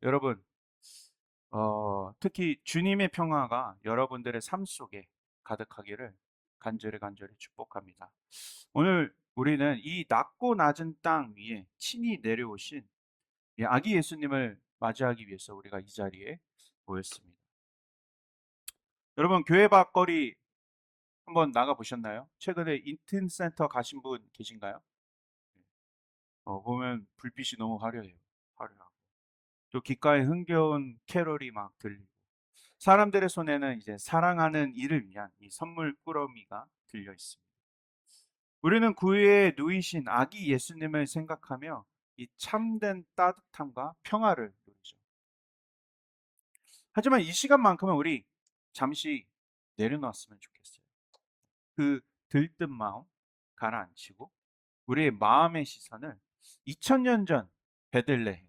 여러분, 특히 주님의 평화가 여러분들의 삶 속에 가득하기를 간절히 간절히 축복합니다. 오늘 우리는 이 낮고 낮은 땅 위에 친히 내려오신 이 아기 예수님을 맞이하기 위해서 우리가 이 자리에 모였습니다. 여러분, 교회 밖거리 한번 나가 보셨나요? 최근에 인텐센터 가신 분 계신가요? 보면 불빛이 너무 화려해요. 화려하고. 또 귓가에 흥겨운 캐롤이 막 들리고 사람들의 손에는 이제 사랑하는 이를 위한 이 선물 꾸러미가 들려 있습니다. 우리는 구유에 누이신 아기 예수님을 생각하며 이 참된 따뜻함과 평화를 누리죠. 하지만 이 시간만큼은 우리 잠시 내려놨으면 좋겠어요. 그 들뜬 마음 가라앉히고 우리의 마음의 시선을 2000년 전 베들레헴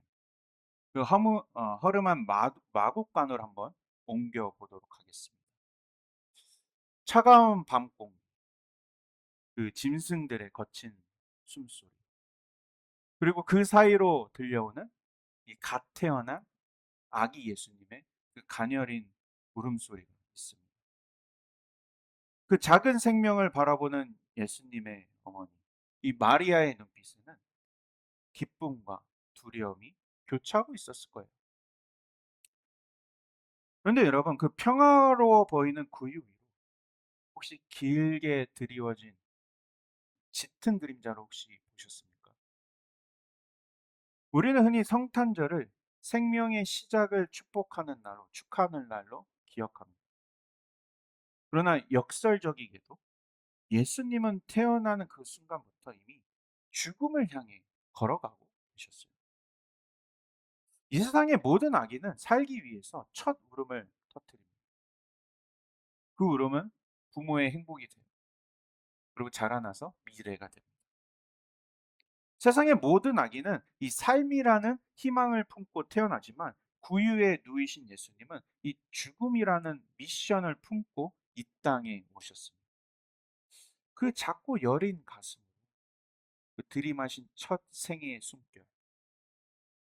그 허름한 마국간으로 한번 옮겨 보도록 하겠습니다. 차가운 밤 공기, 그 짐승들의 거친 숨소리, 그리고 그 사이로 들려오는 이 갓 태어난 아기 예수님의 그 가녀린 울음소리가 있습니다. 그 작은 생명을 바라보는 예수님의 어머니, 이 마리아의 눈빛에는 기쁨과 두려움이 교차하고 있었을 거예요. 그런데 여러분, 그 평화로워 보이는 구유 위로 혹시 길게 드리워진 짙은 그림자를 혹시 보셨습니까? 우리는 흔히 성탄절을 생명의 시작을 축하하는 날로 기억합니다. 그러나 역설적이게도 예수님은 태어나는 그 순간부터 이미 죽음을 향해 걸어가고 계셨어요. 이 세상의 모든 아기는 살기 위해서 첫 울음을 터뜨립니다. 그 울음은 부모의 행복이 돼요. 그리고 자라나서 미래가 됩니다. 세상의 모든 아기는 이 삶이라는 희망을 품고 태어나지만 구유에 누이신 예수님은 이 죽음이라는 미션을 품고 이 땅에 오셨습니다. 그 작고 여린 가슴, 그 들이마신 첫 생애의 숨결,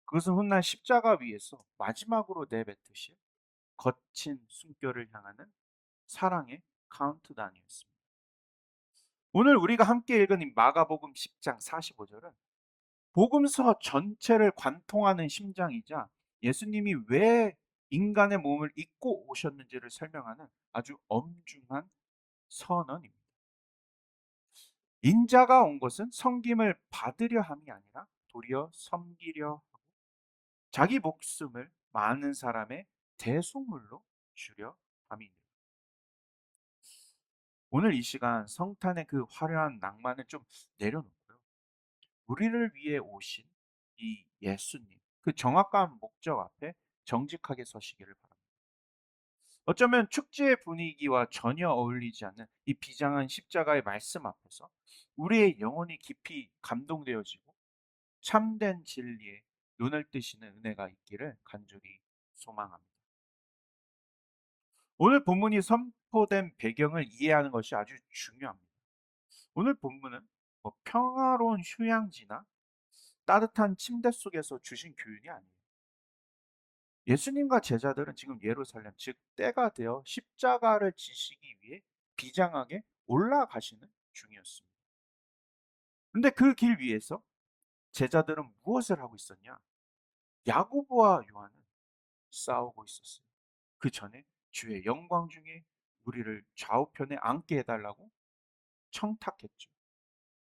그것은 훗날 십자가 위에서 마지막으로 내뱉으실 거친 숨결을 향하는 사랑의 카운트다운이었습니다. 오늘 우리가 함께 읽은 이 마가복음 10장 45절은 복음서 전체를 관통하는 심장이자 예수님이 왜 인간의 몸을 입고 오셨는지를 설명하는 아주 엄중한 선언입니다. 인자가 온 것은 섬김을 받으려 함이 아니라 도리어 섬기려 하고 자기 목숨을 많은 사람의 대속물로 주려 함이니라. 오늘 이 시간 성탄의 그 화려한 낭만을 좀 내려놓고요. 우리를 위해 오신 이 예수님, 그 정확한 목적 앞에 정직하게 서시기를 바랍니다. 어쩌면 축제의 분위기와 전혀 어울리지 않는 이 비장한 십자가의 말씀 앞에서 우리의 영혼이 깊이 감동되어지고 참된 진리에 눈을 뜨시는 은혜가 있기를 간절히 소망합니다. 오늘 본문이 선포된 배경을 이해하는 것이 아주 중요합니다. 오늘 본문은 뭐 평화로운 휴양지나 따뜻한 침대 속에서 주신 교훈이 아니에요. 예수님과 제자들은 지금 예루살렘, 즉 때가 되어 십자가를 지시기 위해 비장하게 올라가시는 중이었습니다. 근데 그 길 위에서 제자들은 무엇을 하고 있었냐? 야고보와 요한은 싸우고 있었어요. 그 전에 주의 영광 중에 우리를 좌우편에 앉게 해달라고 청탁했죠.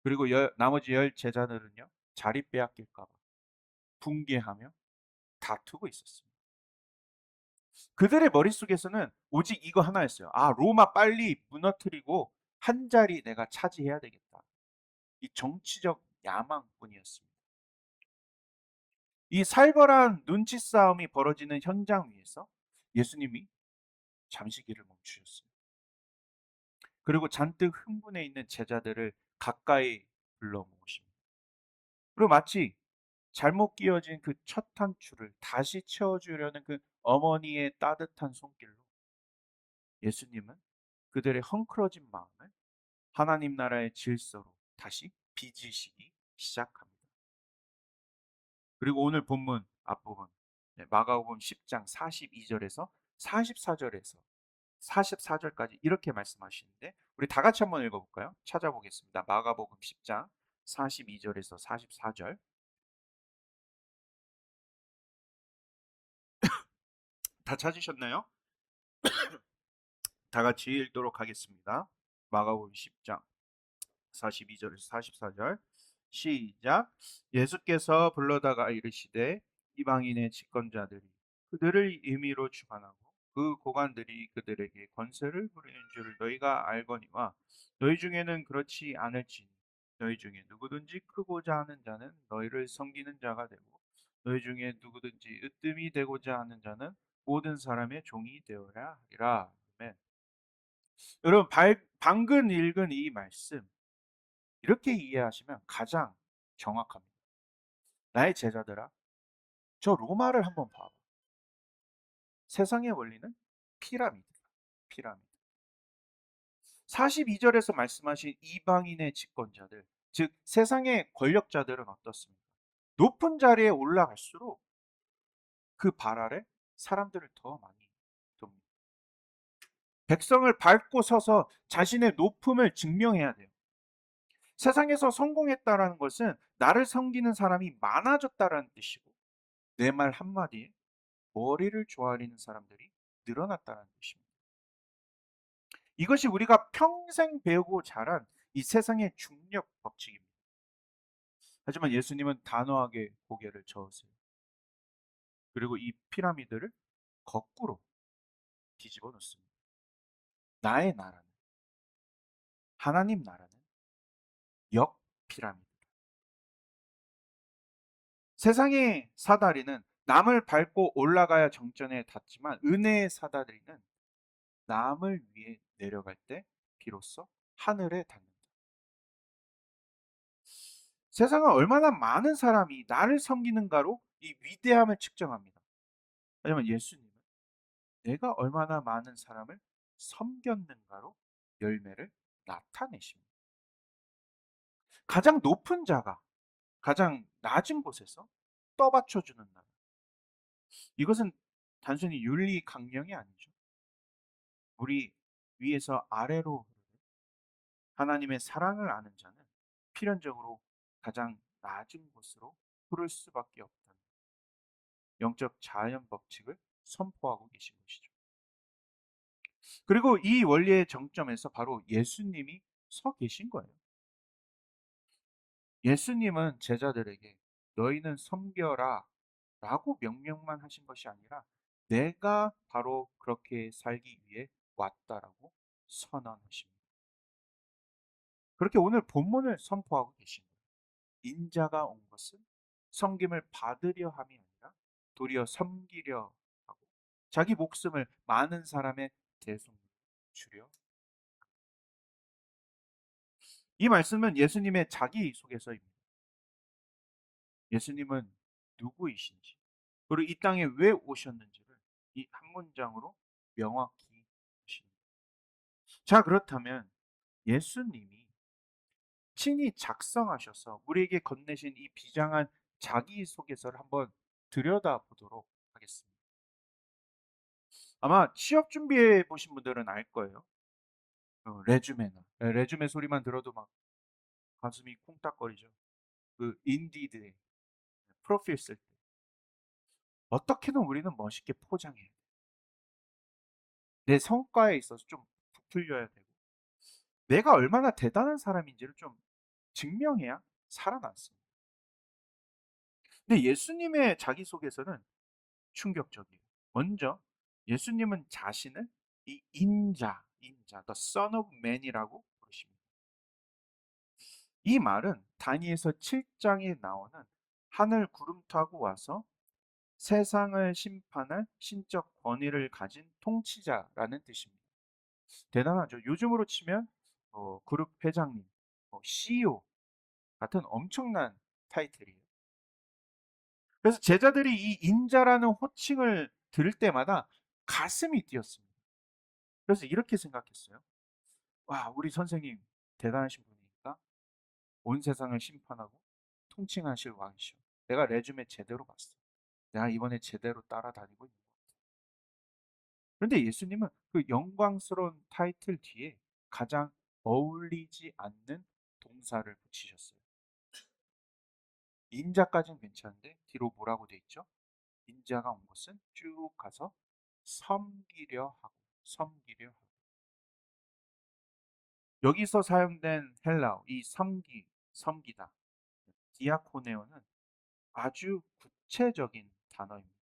그리고 나머지 열 제자들은요, 자리 빼앗길까봐 붕괴하며 다투고 있었습니다. 그들의 머릿속에서는 오직 이거 하나였어요. 아, 로마 빨리 무너뜨리고 한 자리 내가 차지해야 되겠다. 이 정치적 야망뿐이었습니다. 이 살벌한 눈치 싸움이 벌어지는 현장 위에서 예수님이 잠시 길을 멈추셨어요. 그리고 잔뜩 흥분해 있는 제자들을 가까이 불러 모으십니다. 그리고 마치 잘못 끼워진 그 첫 한 줄을 다시 채워주려는 그 어머니의 따뜻한 손길로 예수님은 그들의 헝클어진 마음을 하나님 나라의 질서로 다시 빚으시기 시작합니다. 그리고 오늘 본문 앞부분. 네, 마가복음 10장 42절에서 44절에서 44절까지 이렇게 말씀하시는데 우리 다 같이 한번 읽어볼까요? 찾아보겠습니다. 마가복음 10장 42절에서 44절. 다 찾으셨나요? 다 같이 읽도록 하겠습니다. 마가복음 10장 42절에서 44절 시작. 예수께서 불러다가 이르시되 이방인의 집권자들이 그들을 임의로 주관하고 그 고관들이 그들에게 권세를 부리는 줄을 너희가 알거니와 너희 중에는 그렇지 않을지니 너희 중에 누구든지 크고자 하는 자는 너희를 섬기는 자가 되고 너희 중에 누구든지 으뜸이 되고자 하는 자는 모든 사람의 종이 되어야 하리라. 아멘. 여러분 방금 읽은 이 말씀 이렇게 이해하시면 가장 정확합니다. 나의 제자들아, 저 로마를 한번 봐봐. 세상의 원리는 피라미드다. 피라미드. 42절에서 말씀하신 이방인의 집권자들, 즉 세상의 권력자들은 어떻습니까? 높은 자리에 올라갈수록 그 발 아래 사람들을 더 많이 둡니다. 백성을 밟고 서서 자신의 높음을 증명해야 돼요. 세상에서 성공했다라는 것은 나를 섬기는 사람이 많아졌다라는 뜻이고 내 말 한마디에 머리를 조아리는 사람들이 늘어났다는 뜻입니다. 이것이 우리가 평생 배우고 자란 이 세상의 중력 법칙입니다. 하지만 예수님은 단호하게 고개를 저으세요. 그리고 이 피라미드를 거꾸로 뒤집어 놓습니다. 나의 나라는, 하나님 나라는 역 피라미드. 세상의 사다리는 남을 밟고 올라가야 정점에 닿지만 은혜의 사다리는 남을 위해 내려갈 때 비로소 하늘에 닿는다. 세상은 얼마나 많은 사람이 나를 섬기는가로 이 위대함을 측정합니다. 하지만 예수님은 내가 얼마나 많은 사람을 섬겼는가로 열매를 나타내십니다. 가장 높은 자가 가장 낮은 곳에서 떠받쳐주는 나라. 이것은 단순히 윤리 강령이 아니죠. 우리 위에서 아래로 하나님의 사랑을 아는 자는 필연적으로 가장 낮은 곳으로 흐를 수밖에 없다는 영적 자연 법칙을 선포하고 계신 것이죠. 그리고 이 원리의 정점에서 바로 예수님이 서 계신 거예요. 예수님은 제자들에게 너희는 섬겨라 라고 명령만 하신 것이 아니라 내가 바로 그렇게 살기 위해 왔다라고 선언하십니다. 그렇게 오늘 본문을 선포하고 계신 거예요. 인자가 온 것은 섬김을 받으려 함이 아니라 도리어 섬기려 하고 자기 목숨을 많은 사람의 대속으로 주려. 이 말씀은 예수님의 자기소개서입니다. 예수님은 누구이신지 그리고 이 땅에 왜 오셨는지를 이 한 문장으로 명확히 하십니다. 자, 그렇다면 예수님이 친히 작성하셔서 우리에게 건네신 이 비장한 자기소개서를 한번 들여다보도록 하겠습니다. 아마 취업 준비해 보신 분들은 알 거예요. 레주메나. 레주메 소리만 들어도 막 가슴이 쿵딱거리죠. 그 인디드의 프로필 쓸 때. 어떻게든 우리는 멋있게 포장해야 돼. 내 성과에 있어서 좀 부풀려야 되고, 내가 얼마나 대단한 사람인지를 좀 증명해야 살아남습니다. 근데 예수님의 자기소개서는 충격적이에요. 먼저 예수님은 자신을 이 인자, the Son of Man이라고 부르십니다. 이 말은 다니엘서 7장에 나오는 하늘 구름 타고 와서 세상을 심판할 신적 권위를 가진 통치자라는 뜻입니다. 대단하죠. 요즘으로 치면 그룹 회장님, CEO 같은 엄청난 타이틀이에요. 그래서 제자들이 이 인자라는 호칭을 들을 때마다 가슴이 뛰었습니다. 그래서 이렇게 생각했어요. 와, 우리 선생님 대단하신 분이니까 온 세상을 심판하고 통칭하실 왕이시오. 내가 레주메 제대로 봤어. 내가 이번에 제대로 따라다니고 있는 것 같아. 그런데 예수님은 그 영광스러운 타이틀 뒤에 가장 어울리지 않는 동사를 붙이셨어요. 인자까지는 괜찮은데 뒤로 뭐라고 돼 있죠? 인자가 온 것은 쭉 가서 섬기려 하고, 섬기려 하고. 여기서 사용된 헬라어, 이 섬기다, 디아코네오는 아주 구체적인 단어입니다.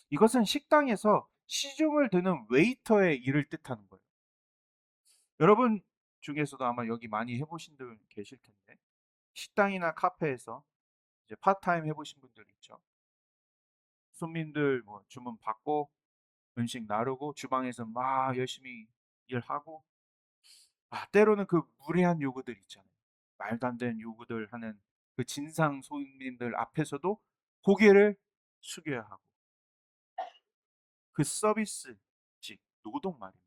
이것은 식당에서 시중을 드는 웨이터의 일을 뜻하는 거예요. 여러분 중에서도 아마 여기 많이 해보신 분 계실 텐데, 식당이나 카페에서 이제 파트타임 해보신 분들 있죠. 손님들 뭐 주문 받고 음식 나르고 주방에서 막 열심히 일하고, 때로는 그 무례한 요구들 있잖아요. 말도 안 되는 요구들 하는 그 진상 손님들 앞에서도 고개를 숙여야 하고, 그 서비스직 노동 말입니다.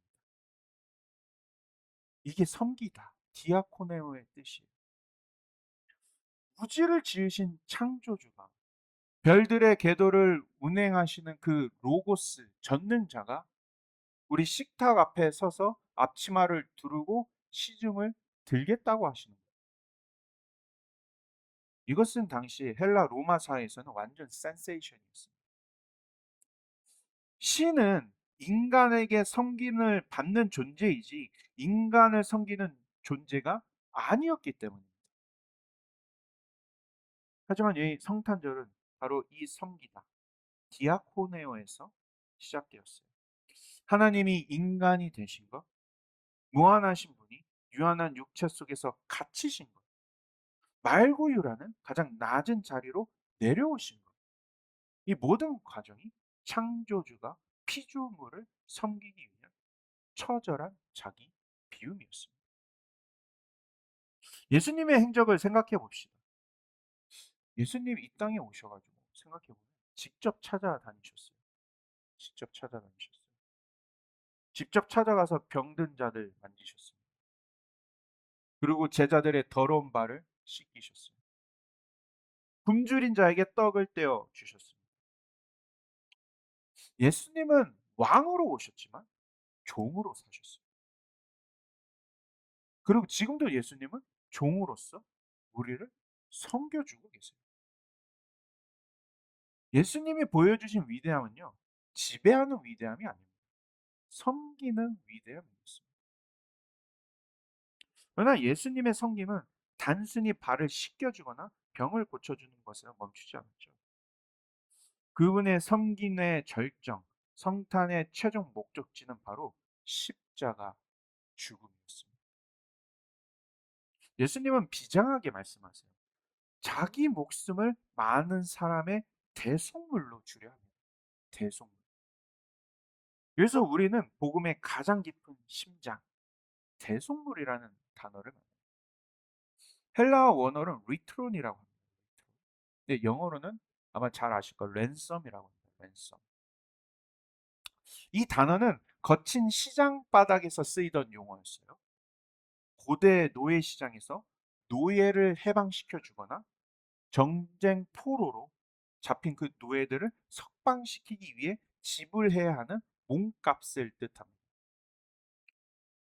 이게 섬기다, 디아코네오의 뜻이에요. 우주를 지으신 창조주가, 별들의 궤도를 운행하시는 그 로고스 전능자가 우리 식탁 앞에 서서 앞치마를 두르고 시중을 들겠다고 하시는 거예요. 이것은 당시 헬라 로마 사회에서는 완전 센세이션이었습니다. 신은 인간에게 섬김을 받는 존재이지 인간을 섬기는 존재가 아니었기 때문입니다. 하지만 이 성탄절은 바로 이 섬기다, 디아코네오에서 시작되었어요. 하나님이 인간이 되신 것, 무한하신 분이 유한한 육체 속에서 갇히신 것, 말구유라는 가장 낮은 자리로 내려오신 것, 이 모든 과정이 창조주가 피조물을 섬기기 위한 처절한 자기 비움이었습니다. 예수님의 행적을 생각해 봅시다. 예수님이 이 땅에 오셔가지고 생각해 보면 직접 찾아다니셨어요. 직접 찾아다니셨어요. 직접 찾아가서 병든 자들 만지셨습니다. 그리고 제자들의 더러운 발을 씻기셨습니다. 굶주린 자에게 떡을 떼어 주셨습니다. 예수님은 왕으로 오셨지만 종으로 사셨어요. 그리고 지금도 예수님은 종으로서 우리를 섬겨주고 계세요. 예수님이 보여주신 위대함은요, 지배하는 위대함이 아닙니다. 섬기는 위대함이었습니다. 그러나 예수님의 섬김은 단순히 발을 씻겨주거나 병을 고쳐주는 것에 멈추지 않았죠. 그분의 섬김의 절정, 성탄의 최종 목적지는 바로 십자가 죽음이었습니다. 예수님은 비장하게 말씀하세요. 자기 목숨을 많은 사람의 대속물로 주려 합니다. 대속물. 그래서 우리는 복음의 가장 깊은 심장, 대속물이라는 단어를 만나요. 헬라어 원어는 리트론이라고 합니다. 근데 영어로는 아마 잘 아실 거예요. 랜섬이라고 합니다. 랜섬. 이 단어는 거친 시장 바닥에서 쓰이던 용어였어요. 고대 노예 시장에서 노예를 해방시켜 주거나 정쟁 포로로 잡힌 그 노예들을 석방시키기 위해 지불해야 하는 몸값을 뜻합니다.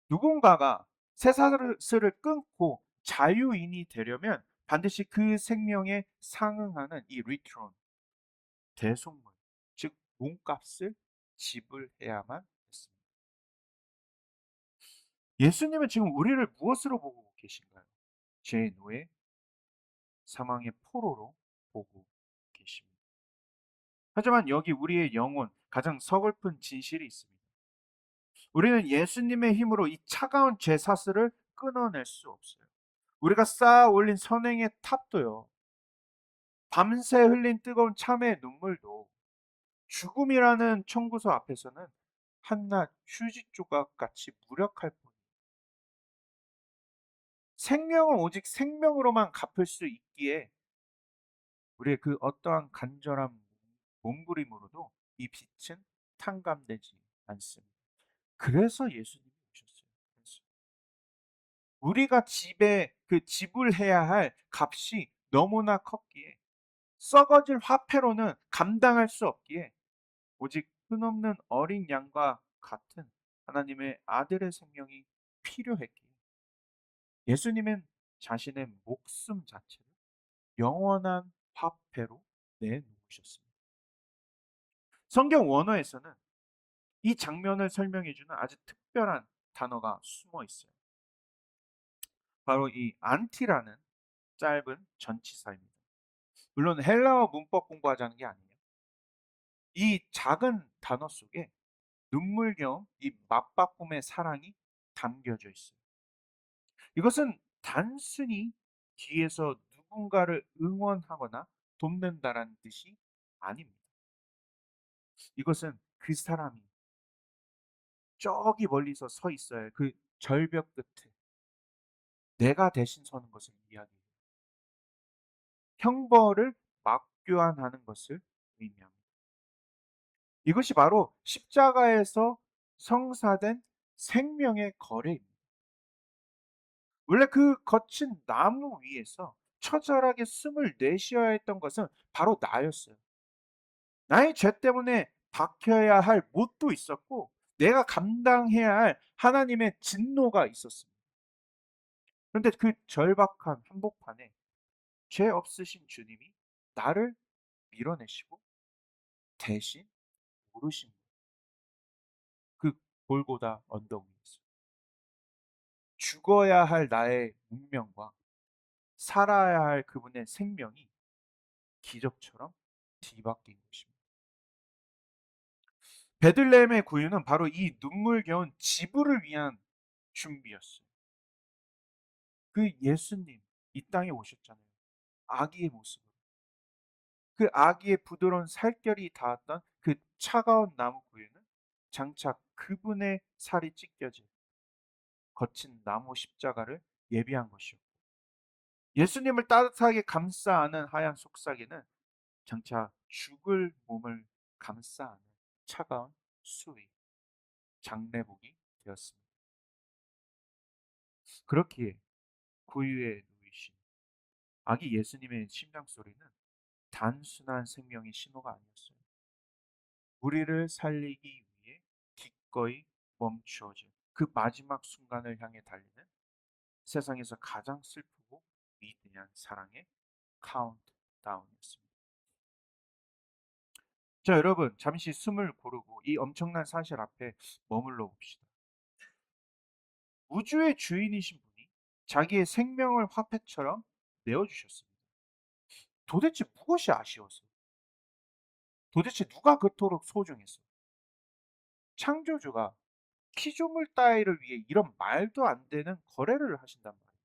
누군가가 쇠사슬을 끊고 자유인이 되려면 반드시 그 생명에 상응하는 이 리트론, 대속물, 즉 몸값을 지불해야만 했습니다. 예수님은 지금 우리를 무엇으로 보고 계신가요? 죄의 노예, 사망의 포로로 보고 계십니다. 하지만 여기 우리의 영혼, 가장 서글픈 진실이 있습니다. 우리는 예수님의 힘으로 이 차가운 죄 사슬을 끊어낼 수 없어요. 우리가 쌓아 올린 선행의 탑도요, 밤새 흘린 뜨거운 참의 눈물도 죽음이라는 청구서 앞에서는 한낱 휴지 조각 같이 무력할 뿐. 생명은 오직 생명으로만 갚을 수 있기에 우리의 그 어떠한 간절한 몸부림으로도 이 빛은 탕감되지 않습니다. 그래서 예수님이 오셨어요. 그래서 우리가 집에 그 지불해야 할 값이 너무나 컸기에 썩어질 화폐로는 감당할 수 없기에 오직 흔없는 어린 양과 같은 하나님의 아들의 생명이 필요했기에 예수님은 자신의 목숨 자체를 영원한 화폐로 내놓으셨습니다. 성경 원어에서는 이 장면을 설명해주는 아주 특별한 단어가 숨어 있어요. 바로 이 안티라는 짧은 전치사입니다. 물론 헬라어 문법 공부하자는 게 아니에요. 이 작은 단어 속에 눈물겨운 이 맞바꿈의 사랑이 담겨져 있어요. 이것은 단순히 뒤에서 누군가를 응원하거나 돕는다라는 뜻이 아닙니다. 이것은 그 사람이 저기 멀리서 서 있어야 그 절벽 끝에 내가 대신 서는 것을 이야기해요. 형벌을 맞교환하는 것을 의미합니다. 이것이 바로 십자가에서 성사된 생명의 거래입니다. 원래 그 거친 나무 위에서 처절하게 숨을 내쉬어야 했던 것은 바로 나였어요. 나의 죄 때문에 박혀야 할 못도 있었고 내가 감당해야 할 하나님의 진노가 있었습니다. 그런데 그 절박한 한복판에 죄 없으신 주님이 나를 밀어내시고 대신 오르신 그 골고다 언덕 위에서 죽어야 할 나의 운명과 살아야 할 그분의 생명이 기적처럼 뒤바뀐 것입니다. 베들레헴의 구유는 바로 이 눈물겨운 지부를 위한 준비였어요. 그 예수님 이 땅에 오셨잖아요. 아기의 모습으로. 그 아기의 부드러운 살결이 닿았던 그 차가운 나무 구유는 장차 그분의 살이 찢겨질 거친 나무 십자가를 예비한 것이었고 예수님을 따뜻하게 감싸 안은 하얀 속삭이는 장차 죽을 몸을 감싸 안은 차가운 수의 장례복이 되었습니다. 그렇기에 구유에 누이신 아기 예수님의 심장 소리는 단순한 생명의 신호가 아니었어요. 우리를 살리기 위해 기꺼이 멈추어진 그 마지막 순간을 향해 달리는 세상에서 가장 슬프고 위대한 사랑의 카운트다운이었습니다. 자, 여러분, 잠시 숨을 고르고 이 엄청난 사실 앞에 머물러 봅시다. 우주의 주인이신 분이 자기의 생명을 화폐처럼 내어주셨습니다. 도대체 무엇이 아쉬워서? 도대체 누가 그토록 소중해서? 창조주가 피조물 따위를 위해 이런 말도 안 되는 거래를 하신단 말이에요.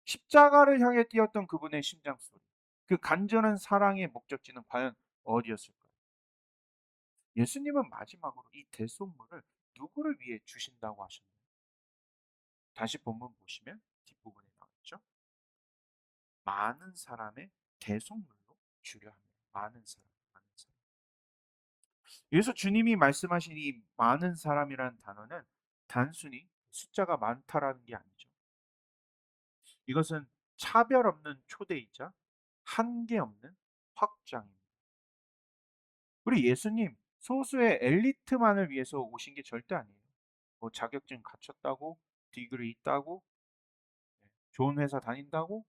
십자가를 향해 뛰었던 그분의 심장 소리, 그 간절한 사랑의 목적지는 과연 어디였을까요? 예수님은 마지막으로 이 대속물을 누구를 위해 주신다고 하셨나요? 다시 본문 보시면 뒷부분에 나왔죠. 많은 사람의 대속물로 주려 합니다. 많은 사람, 많은 사람. 여기서 주님이 말씀하신 이 많은 사람이라는 단어는 단순히 숫자가 많다라는 게 아니죠. 이것은 차별 없는 초대이자 한계 없는 확장입니다. 우리 예수님 소수의 엘리트만을 위해서 오신 게 절대 아니에요. 뭐 자격증 갖췄다고, 디그리 있다고, 좋은 회사 다닌다고,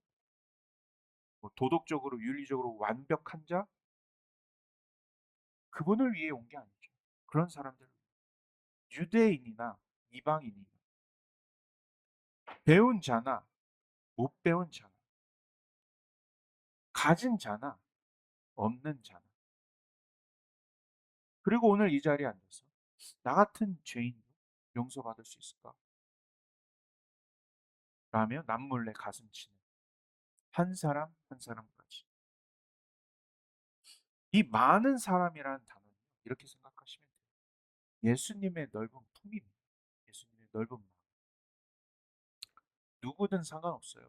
뭐 도덕적으로 윤리적으로 완벽한 자 그분을 위해 온 게 아니죠. 그런 사람들 유대인이나 이방인이나 배운 자나 못 배운 자나 가진 자나 없는 자나 그리고 오늘 이 자리에 앉아서 나 같은 죄인도 용서받을 수 있을까? 라며 남몰래 가슴 치는 한 사람 한 사람까지 이 많은 사람이라는 단어는 이렇게 생각하시면 돼요. 예수님의 넓은 품입니다. 예수님의 넓은 마음. 누구든 상관없어요.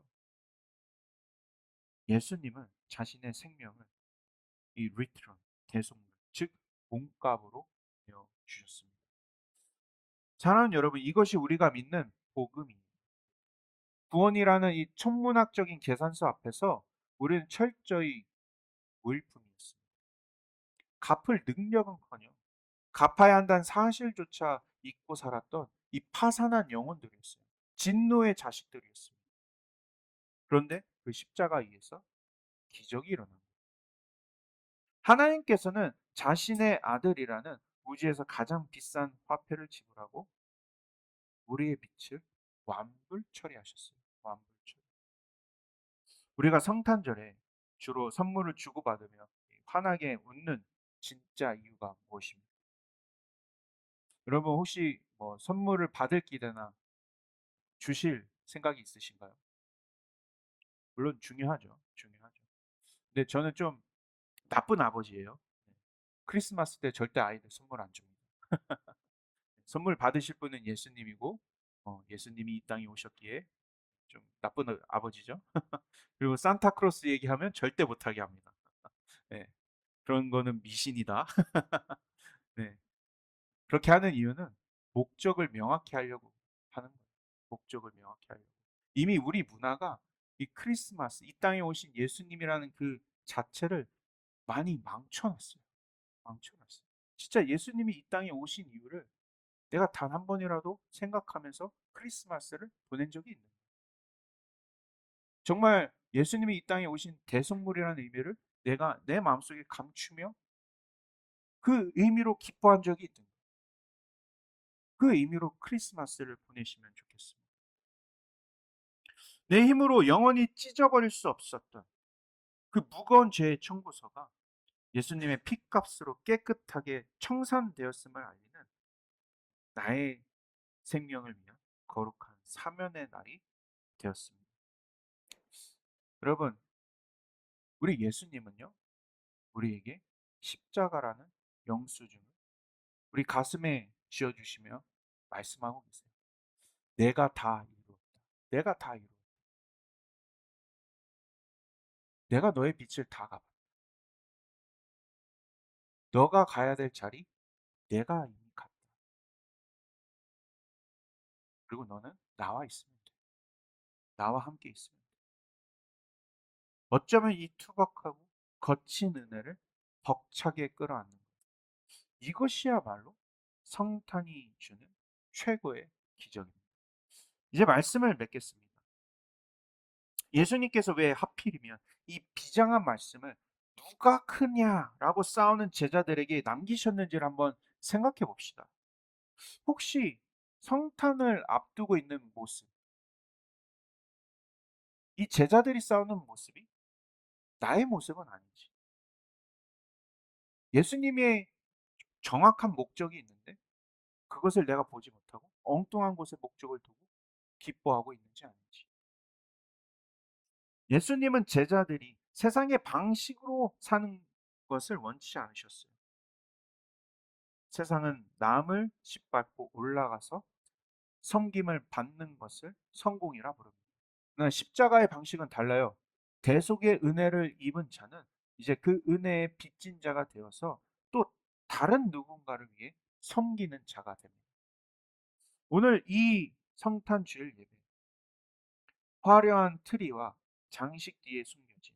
예수님은 자신의 생명을 이 리트런 대속물 즉 몸값으로 내어 주셨습니다. 사랑하는 여러분, 이것이 우리가 믿는 복음입니다. 구원이라는 이 천문학적인 계산서 앞에서 우리는 철저히 무일품이었습니다. 갚을 능력은커녕 갚아야 한다는 사실조차 잊고 살았던 이 파산한 영혼들이었어요. 진노의 자식들이었습니다. 그런데 그 십자가 위에서 기적이 일어납니다. 하나님께서는 자신의 아들이라는 우주에서 가장 비싼 화폐를 지불하고 우리의 빛을 완불 처리하셨어요. 완불 처리. 우리가 성탄절에 주로 선물을 주고받으며 환하게 웃는 진짜 이유가 무엇입니까? 여러분 혹시 뭐 선물을 받을 기대나 주실 생각이 있으신가요? 물론 중요하죠. 중요하죠. 근데 저는 좀 나쁜 아버지예요. 네. 크리스마스 때 절대 아이들 선물 안 줍니다. 선물 받으실 분은 예수님이고 예수님이 이 땅에 오셨기에 좀 나쁜 아버지죠. 그리고 산타크로스 얘기하면 절대 못하게 합니다. 네, 그런 거는 미신이다. 네, 그렇게 하는 이유는 목적을 명확히 하려고 하는 거예요. 목적을 명확히 하려고. 이미 우리 문화가 이 크리스마스, 이 땅에 오신 예수님이라는 그 자체를 많이 망쳐놨어요. 망쳐놨어요. 진짜 예수님이 이 땅에 오신 이유를 내가 단 한 번이라도 생각하면서 크리스마스를 보낸 적이 있는 거예요. 정말 예수님이 이 땅에 오신 대성물이라는 의미를 내가 내 마음속에 감추며 그 의미로 기뻐한 적이 있는 거예요. 그 의미로 크리스마스를 보내시면 좋겠습니다. 내 힘으로 영원히 찢어버릴 수 없었던 그 무거운 죄의 청구서가 예수님의 피값으로 깨끗하게 청산되었음을 알리는 나의 생명을 위한 거룩한 사면의 날이 되었습니다. 여러분, 우리 예수님은요, 우리에게 십자가라는 영수증을 우리 가슴에 쥐어주시며 말씀하고 계세요. 내가 다 이루었다. 내가 다 이루었다. 내가 너의 빛을 다 갚았다. 너가 가야 될 자리 내가 이미 갔다. 그리고 너는 나와 있으면 돼. 나와 함께 있으면 돼. 어쩌면 이 투박하고 거친 은혜를 벅차게 끌어안는 것. 이것이야말로 성탄이 주는 최고의 기적입니다. 이제 말씀을 맺겠습니다. 예수님께서 왜 하필이면 이 비장한 말씀을 누가 크냐라고 싸우는 제자들에게 남기셨는지를 한번 생각해 봅시다. 혹시 성탄을 앞두고 있는 모습, 이 제자들이 싸우는 모습이 나의 모습은 아닌지, 예수님의 정확한 목적이 있는데 그것을 내가 보지 못하고 엉뚱한 곳에 목적을 두고 기뻐하고 있는지 아닌지. 예수님은 제자들이 세상의 방식으로 사는 것을 원치 않으셨어요. 세상은 남을 짓밟고 올라가서 섬김을 받는 것을 성공이라 부릅니다. 그러나 십자가의 방식은 달라요. 대속의 은혜를 입은 자는 이제 그 은혜의 빚진 자가 되어서 또 다른 누군가를 위해 섬기는 자가 됩니다. 오늘 이 성탄 주일 예배, 화려한 트리와 장식 뒤에 숨겨진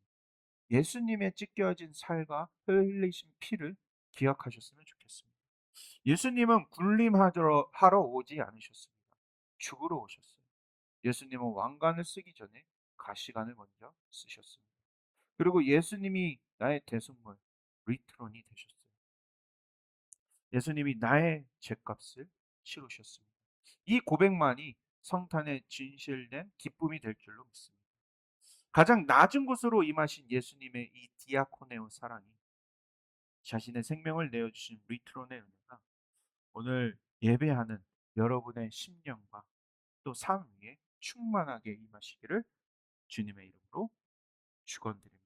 예수님의 찢겨진 살과 흘리신 피를 기억하셨으면 좋겠습니다. 예수님은 군림하러 오지 않으셨습니다. 죽으러 오셨어요. 예수님은 왕관을 쓰기 전에 가시관을 먼저 쓰셨습니다. 그리고 예수님이 나의 대속물, 리트론이 되셨어요. 예수님이 나의 죄값을 치르셨습니다. 이 고백만이 성탄의 진실된 기쁨이 될 줄로 믿습니다. 가장 낮은 곳으로 임하신 예수님의 이 디아코네오 사랑이 자신의 생명을 내어주신 리트론의 은혜가 오늘 예배하는 여러분의 심령과 또 삶 위에 충만하게 임하시기를 주님의 이름으로 축원드립니다.